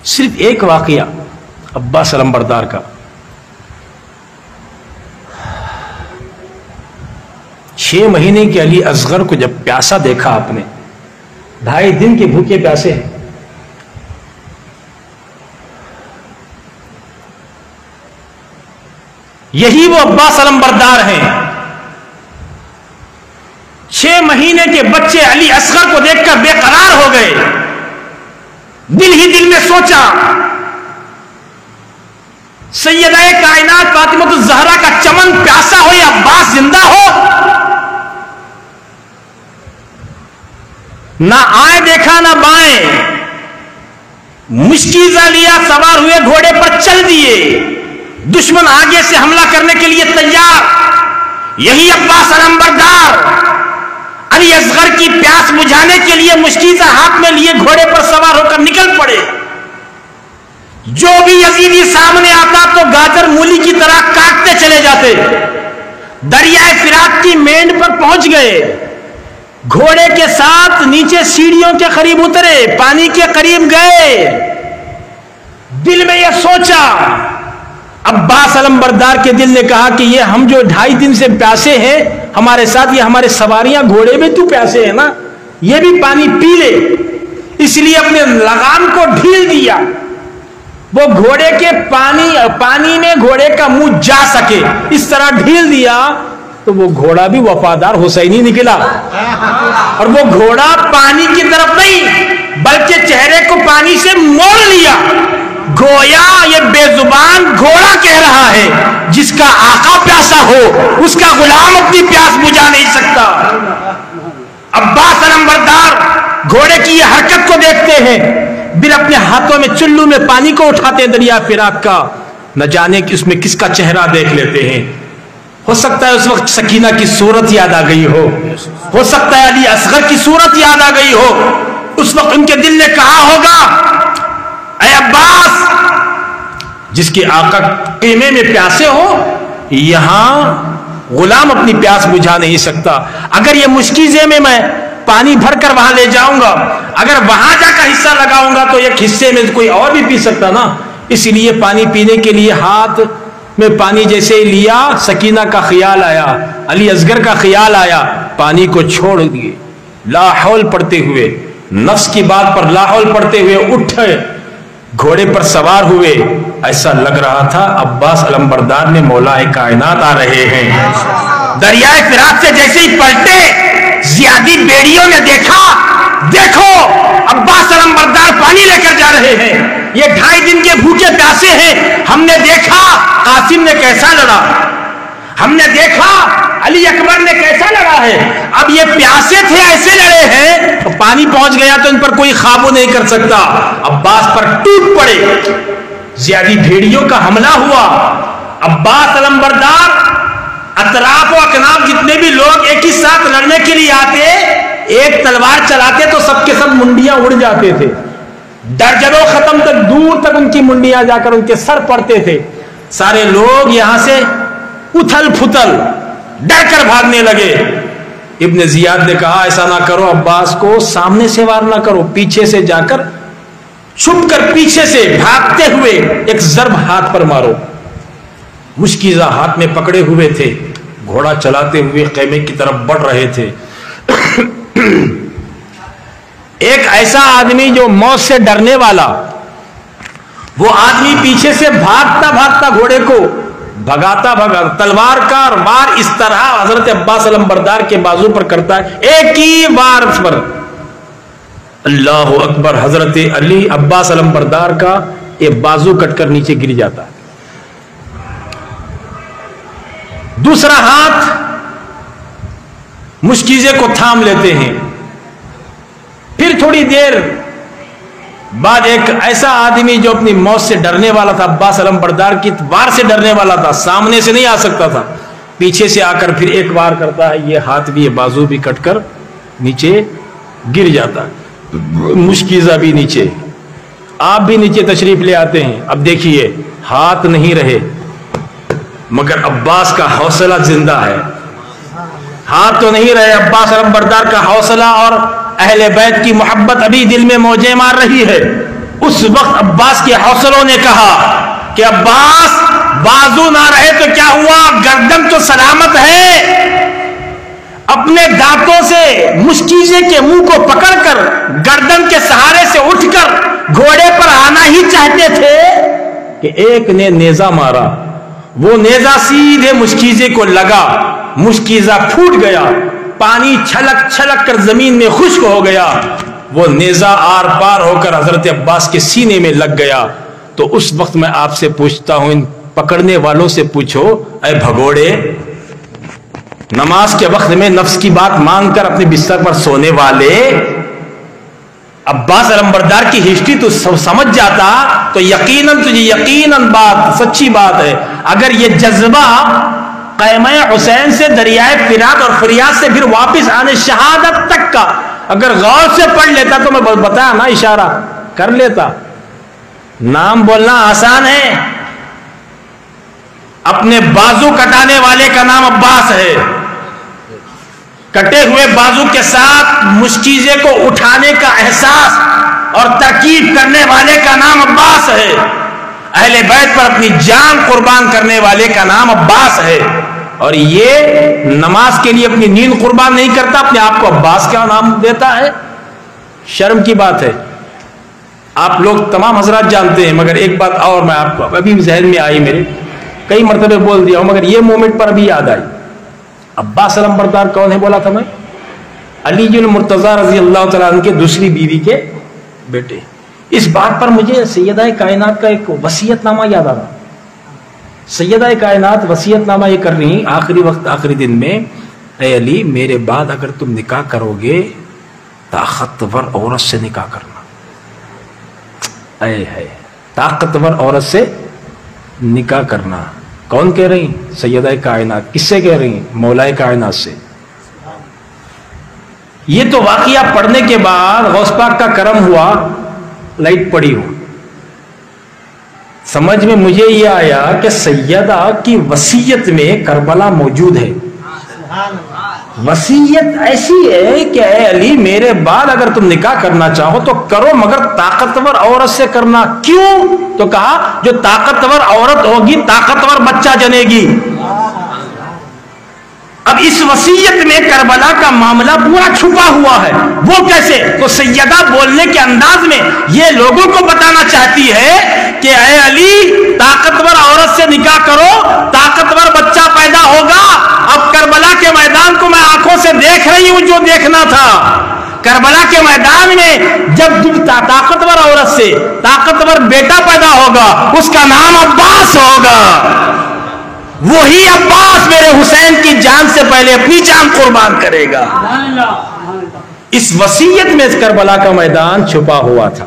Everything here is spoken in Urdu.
صرف ایک واقعہ عباس علمبردار کا، 6 مہینے کے علی اصغر کو جب پیاسا دیکھا آپ نے، 2.5 دن کے بھوکے پیاسے ہیں، یہی وہ عباس علمبردار ہیں۔ 6 مہینے کے بچے علی اصغر کو دیکھ کر بے قرار ہو گئے، دل ہی دل میں سوچا سیدہ کائنات فاطمہ الزہرا کا چمن پیاسا ہو یا عباس زندہ ہو، نہ آئے دیکھا نہ بائیں، مشکیزہ لیا، سوار ہوئے گھوڑے پر چل دیے، دشمن آگے سے حملہ کرنے کے لیے تیار، یہی عباس علمبردار علی اصغر کی پیاس بجھانے کے لیے مشکیزہ ہاتھ میں لیے گھوڑے پر سوار ہو کر نکل پڑے۔ جو بھی یزیدی سامنے آتا تو گاجر مولی کی طرح کاٹتے چلے جاتے۔ دریائے فرات کی مینڈ پر پہنچ گئے، گھوڑے کے ساتھ نیچے سیڑھیوں کے قریب اترے، پانی کے قریب گئے، دل میں یہ سوچا، عباس علمبردار کے دل نے کہا کہ یہ ہم جو 2.5 دن سے پیاسے ہیں ہمارے ساتھ، یہ ہمارے سواریاں گھوڑے میں تو پیاسے ہیں نا، یہ بھی پانی پی لے، اس لیے اپنے لگام کو ڈھیل دیا، وہ گھوڑے کے پانی میں گھوڑے کا منہ جا سکے اس طرح ڈھیل دیا، تو وہ گھوڑا بھی وفادار حسینی نکلا، اور وہ گھوڑا پانی کی طرف نہیں بلکہ چہرے کو پانی سے موڑ لیا، گویا یہ بے زبان گھوڑا کہہ رہا ہے جس کا آقا پیاسا ہو اس کا غلام اپنی پیاس بجھا نہیں سکتا۔ عباس علمبردار گھوڑے کی یہ حرکت کو دیکھتے ہیں، پھر اپنے ہاتھوں میں چلو میں پانی کو اٹھاتے ہیں دریا فرات کا، نہ جانے کہ اس میں کس کا چہرہ دیکھ لیتے ہیں۔ ہو سکتا ہے اس وقت سکینہ کی صورت یاد آ گئی ہو سکتا ہے علی اصغر کی صورت یاد آ گئی ہو، اس وقت ان کے دل نے کہا ہوگا، اے عباس، جس کے آقا قیمے میں پیاسے ہو، یہاں غلام اپنی پیاس بجھا نہیں سکتا، اگر یہ مشکیزے میں پانی بھر کر وہاں لے جاؤں گا، اگر وہاں جا کر حصہ لگاؤں گا تو ایک حصے میں کوئی اور بھی پی سکتا نا، اس لیے پانی پینے کے لیے ہاتھ میں پانی جیسے ہی لیا، سکینہ کا خیال آیا، علی اصغر کا خیال آیا، پانی کو چھوڑ دیے، لا حول پڑھتے ہوئے، نفس کی بات پر لا حول پڑھتے ہوئے اٹھے، گھوڑے پر سوار ہوئے، ایسا لگ رہا تھا عباس علمبردار نے مولا کائنات آ رہے ہیں۔ دریائے فرات سے جیسے ہی پلٹے، زیادی بیڑیوں نے دیکھا، دیکھو عباس علمبردار پانی لے کر جا رہے ہیں، یہ 2.5 دن کے بھوکے پیاسے ہیں، ہم نے دیکھا قاسم نے کیسا لڑا، ہم نے دیکھا علی اکبر نے کیسا لڑا ہے، اب یہ پیاسے تھے ایسے لڑے ہیں، تو پانی پہنچ گیا تو ان پر کوئی قابو نہیں کر سکتا، عباس پر ٹوٹ پڑے، زیادی بھیڑیوں کا حملہ ہوا، عباس علمبردار اطراف و اکناف جتنے بھی لوگ ایک ہی ساتھ لڑنے کے لیے آتے، ایک تلوار چلاتے تو سب کے سب منڈیاں اڑ جاتے تھے، درجنوں ختم تک دور تک ان کی منڈیاں جا کر ان کے سر پڑتے تھے، سارے لوگ یہاں سے اتھل پھتل ڈر کر بھاگنے لگے۔ ابن زیاد نے کہا ایسا نہ کرو، عباس کو سامنے سے وار نہ کرو، پیچھے سے جا کر چھپ کر پیچھے سے بھاگتے ہوئے ایک ضرب ہاتھ پر مارو۔ مشکیزہ ہاتھ میں پکڑے ہوئے تھے، گھوڑا چلاتے ہوئے خیمے کی طرف بڑھ رہے تھے۔ ایک ایسا آدمی جو موت سے ڈرنے والا، وہ آدمی پیچھے سے بھاگتا بھاگتا گھوڑے کو بھگاتا تلوار کا وار اس طرح حضرت عباس علمبردار کے بازو پر کرتا ہے، ایک ہی وار پر، اللہ اکبر، حضرت علی عباس علمبردار کا ایک بازو کٹ کر نیچے گر جاتا ہے، دوسرا ہاتھ مشکیزے کو تھام لیتے ہیں، پھر تھوڑی دیر بعد ایک ایسا آدمی جو اپنی موت سے ڈرنے والا تھا، عباس علمبردار کی وار سے ڈرنے والا تھا، سامنے سے نہیں آ سکتا تھا، پیچھے سے آ کر پھر ایک وار کرتا ہے، یہ ہاتھ بھی یہ بازو بھی کٹ کر نیچے گر جاتا ہے، مشکیزہ بھی نیچے، آپ بھی نیچے تشریف لے آتے ہیں۔ اب دیکھیے ہاتھ نہیں رہے مگر عباس کا حوصلہ زندہ ہے، ہاتھ تو نہیں رہے، عباس علمبردار کا حوصلہ اور اہل بیت کی محبت ابھی دل میں موجیں مار رہی ہے، اس وقت عباس کے حوصلوں نے کہا کہ عباس بازو نہ رہے تو کیا ہوا، گردن تو سلامت ہے۔ اپنے دانتوں سے مشکیزے کے منہ کو پکڑ کر گردن کے سہارے سے اٹھ کر گھوڑے پر آنا ہی چاہتے تھے کہ ایک نے نیزہ مارا، وہ نیزہ سیدھے مشکیزے کو لگا، مشکیزہ پھوٹ گیا، پانی چھلک چھلک کر زمین میں خشک ہو گیا، وہ نیزہ آر پار ہو کر حضرت عباس کے سینے میں لگ گیا۔ تو اس وقت میں آپ سے پوچھتا ہوں، ان پکڑنے والوں سے پوچھو، اے بھگوڑے، نماز کے وقت میں نفس کی بات مان کر اپنے بستر پر سونے والے، عباس علمبردار کی ہسٹری تو سمجھ جاتا تو یقیناً تجھے یقیناً بات سچی بات ہے، اگر یہ جذبہ قیمہ حسین سے دریائے فرات اور فریاد سے پھر واپس آنے شہادت تک کا اگر غور سے پڑھ لیتا تو میں بتایا نا، اشارہ کر لیتا۔ نام بولنا آسان ہے، اپنے بازو کٹانے والے کا نام عباس ہے، کٹے ہوئے بازو کے ساتھ مشکیزے کو اٹھانے کا احساس اور ترکیب کرنے والے کا نام عباس ہے، اہل بیت پر اپنی جان قربان کرنے والے کا نام عباس ہے، اور یہ نماز کے لیے اپنی نیند قربان نہیں کرتا، اپنے آپ کو عباس کا نام دیتا ہے۔ شرم کی بات ہے۔ آپ لوگ تمام حضرات جانتے ہیں، مگر ایک بات اور میں آپ کو ابھی ذہن میں آئی، میرے کئی مرتبہ بول دیا ہوں، مگر یہ مومنٹ پر ابھی یاد آئی۔ عباس علمبردار کون ہے بولا تھا میں؟ علی المرتضیٰ رضی اللہ تعالیٰ عنہ کے دوسری بیوی کے بیٹے۔ اس بات پر مجھے سیدہ کائنات کا ایک وصیت نامہ یاد آ رہا۔ سیدہ کائنات وصیت نامہ یہ کر رہی آخری وقت آخری دن میں، اے علی میرے بعد اگر تم نکاح کرو گے طاقتور عورت سے نکاح کرنا۔ اے ہے طاقتور عورت سے نکاح کرنا۔ کون کہہ رہی؟ سیدہ کائنات۔ کس سے کہہ رہی؟ مولا کائنات سے۔ یہ تو واقعہ پڑھنے کے بعد غوث پاک کا کرم ہوا، لائٹ پڑی ہو، سمجھ میں مجھے یہ آیا کہ سیدہ کی وصیت میں کربلا موجود ہے۔ وصیت ایسی ہے کہ اے علی میرے بعد اگر تم نکاح کرنا چاہو تو کرو، مگر طاقتور عورت سے کرنا۔ کیوں؟ تو کہا جو طاقتور عورت ہوگی طاقتور بچہ جنے گی۔ اب اس وصیت میں کربلا کا معاملہ پورا چھپا ہوا ہے، وہ کیسے؟ تو سیدہ بولنے کے انداز میں یہ لوگوں کو بتانا چاہتی ہے کہ اے علی طاقتور عورت سے نکاح کرو، طاقتور بچہ پیدا ہوگا۔ اب کربلا کے میدان کو میں آنکھوں سے دیکھ رہی ہوں، جو دیکھنا تھا کربلا کے میدان میں جب طاقتور عورت سے طاقتور بیٹا پیدا ہوگا اس کا نام عباس ہوگا۔ وہی عباس میرے حسین کی جان سے پہلے اپنی جان قربان کرے گا۔ اس وصیت میں کربلا کا میدان چھپا ہوا تھا۔